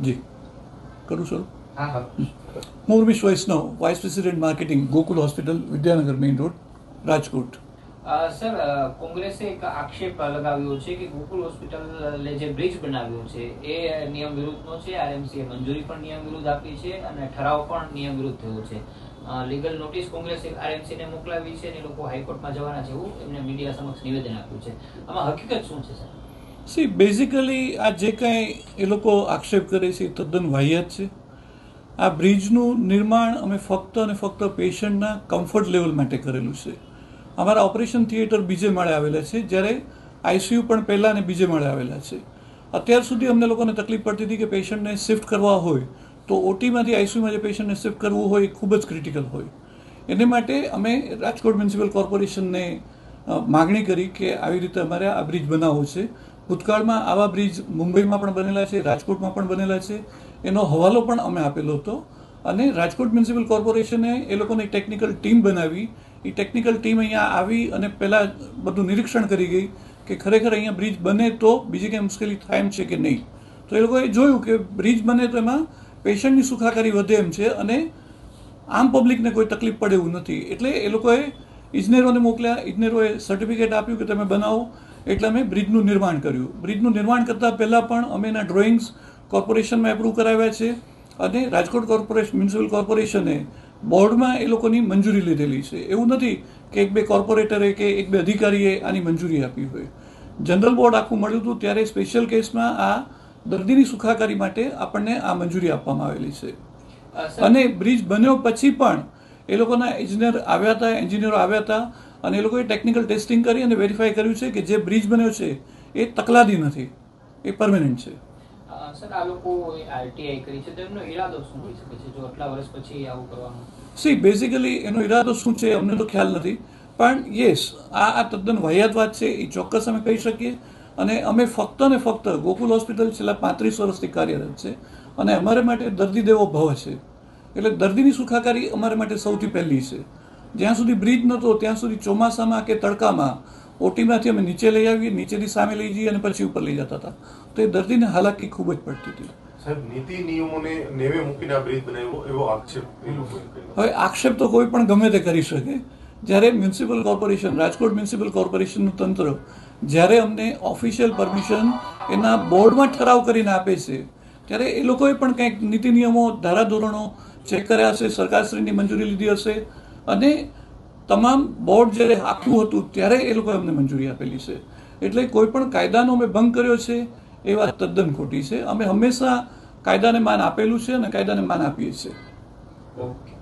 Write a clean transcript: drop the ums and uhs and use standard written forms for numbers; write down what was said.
જી કરું સર. હા હા. હું Urmish Vaishnav, vice president marketing, Gokul hospital, Vidyanagar main road, Rajkot. Sir, કોંગ્રેસે એક આક્ષેપ લગાવ્યો છે કે ગોકુલ હોસ્પિટલે જે બ્રિજ બનાવ્યો છે એ નિયમ વિરુદ્ધનો છે. આરએમસીએ મંજૂરી પણ નિયમ વિરુદ્ધ આપી છે અને ઠરાવ પણ નિયમ વિરુદ્ધ થયો છે. લીગલ નોટિસ કોંગ્રેસે આરએમસીને મોકલાવી છે અને લોકો હાઈકોર્ટમાં જવાના છે એવું એમને મીડિયા સમક્ષ નિવેદન આપ્યું છે. આમાં હકીકત શું છે સર? સી બેઝિકલી આ જે કાંઈ એ લોકો આક્ષેપ કરે છે એ તદ્દન વાહિયાત છે. આ બ્રિજનું નિર્માણ અમે ફક્ત અને ફક્ત પેશન્ટના કમ્ફર્ટ લેવલ માટે કરેલું છે. અમારા ઓપરેશન થિયેટર બીજે માળે આવેલા છે, જ્યારે આઈસીયુ પણ પહેલાં અને બીજે માળે આવેલા છે. અત્યાર સુધી અમને લોકોને તકલીફ પડતી હતી કે પેશન્ટને શિફ્ટ કરવા હોય તો ઓટીમાંથી આઈસીયુમાં જે પેશન્ટને શિફ્ટ કરવું હોય એ ખૂબ જ ક્રિટિકલ હોય. એને માટે અમે રાજકોટ મ્યુનિસિપલ કોર્પોરેશનને માગણી કરી કે આવી રીતે અમારે આ બ્રિજ બનાવવો છે. ભૂતકાળમાં આવા બ્રિજ મુંબઈમાં પણ બનેલા છે, રાજકોટમાં પણ બનેલા છે. એનો હવાલો પણ અમે આપેલો હતો અને રાજકોટ મ્યુનિસિપલ કોર્પોરેશને એ લોકોની ટેકનિકલ ટીમ બનાવી. એ ટેકનિકલ ટીમ અહીંયા આવી અને પહેલાં બધું નિરીક્ષણ કરી ગઈ કે ખરેખર અહીંયા બ્રિજ બને તો બીજી કંઈ મુશ્કેલી થાય એમ છે કે નહીં. તો એ લોકોએ જોયું કે બ્રિજ બને તો એમાં પેશન્ટની સુખાકારી વધે એમ છે અને આમ પબ્લિકને કોઈ તકલીફ પડે એવું નથી. એટલે એ લોકોએ ઇજનેરોને મોકલ્યા, ઇજનેરોએ સર્ટિફિકેટ આપ્યું કે તમે બનાવો. એટલે અમે બ્રિજનું નિર્માણ કર્યું. બ્રિજનું નિર્માણ કરતાં પહેલાં પણ અમે એના ડ્રોઈંગ્સ કોર્પોરેશનમાં એપ્રૂવ કરાવ્યા છે અને રાજકોટ મ્યુનિસિપલ કોર્પોરેશને બોર્ડમાં એ લોકોની મંજૂરી લીધેલી છે. એવું નથી કે એક બે કોર્પોરેટરે કે એક બે અધિકારીએ આની મંજૂરી આપી હોય. જનરલ બોર્ડ આખું મળ્યું હતું ત્યારે સ્પેશિયલ કેસમાં આ દર્દીની સુખાકારી માટે આપણને આ મંજૂરી આપવામાં આવેલી છે. અને બ્રિજ બન્યો પછી પણ એ લોકોના એન્જિનિયરો આવ્યા હતા અને એ લોકોએ ટેકનિકલ ટેસ્ટિંગ કરી અને વેરીફાઈ કર્યું છે કે જે બ્રિજ બન્યો છે એ તકલાદી નથી, એ પરમેનન્ટ છે. સર, આ લોકો આરટીઆઈ કરી છે તો એમનો ઈરાદો શું હોઈ શકે છે જો આટલા વર્ષ પછી આવું કરવાનું? સી બેઝિકલી એનો ઈરાદો શું છે અમને તો ખ્યાલ નથી, પણ યસ આ તદ્દન વાહિયાત વાત છે એ ચોક્કસ અમે કહી શકીએ. અને અમે ફક્ત ને ફક્ત ગોકુલ હોસ્પિટલ છેલ્લા 35 વર્ષથી કાર્યરત છે અને અમારે માટે દર્દી દેવો ભવ છે. એટલે દર્દીની સુખાકારી અમારે માટે સૌથી પહેલી છે. જ્યાં સુધી બ્રિજ નહોતો ત્યાં સુધી ચોમાસામાં કે તડકામાં ઓટીમાંથી અમે નીચે લઈ આવીએ, નીચેથી સામે લઈ જઈએ અને પછી ઉપર લઈ જતા હતા. તો એ દર્દીને હાલાકી ખૂબ જ પડતી હતી. સાહેબ, નીતિ નિયમોને નેવે મૂકીને આ બ્રિજ બનાવ્યો એવો આક્ષેપ એ લોકોએ કર્યો. હવે આક્ષેપ તો કોઈ પણ ગમે તે કરી શકે. જ્યારે મ્યુનિસિપલ કોર્પોરેશન, રાજકોટ મ્યુનિસિપલ કોર્પોરેશનનું તંત્ર જ્યારે અમને ઓફિશિયલ પરમિશન એના બોર્ડમાં ઠરાવ કરીને આપે છે ત્યારે એ લોકોએ પણ કંઈક નીતિ નિયમો, ધારાધોરણો ચેક કર્યા હશે, સરકારશ્રીની મંજૂરી લીધી હશે અને તમામ બોર્ડ જ્યારે આખું હતું ત્યારે એ લોકોએ અમને મંજૂરી આપેલી છે. એટલે કોઈ પણ કાયદાનો અમે ભંગ કર્યો છે એ વાત તદ્દન ખોટી છે. અમે હંમેશા કાયદાને માન આપેલું છે અને કાયદાને માન આપીએ છીએ. ઓકે.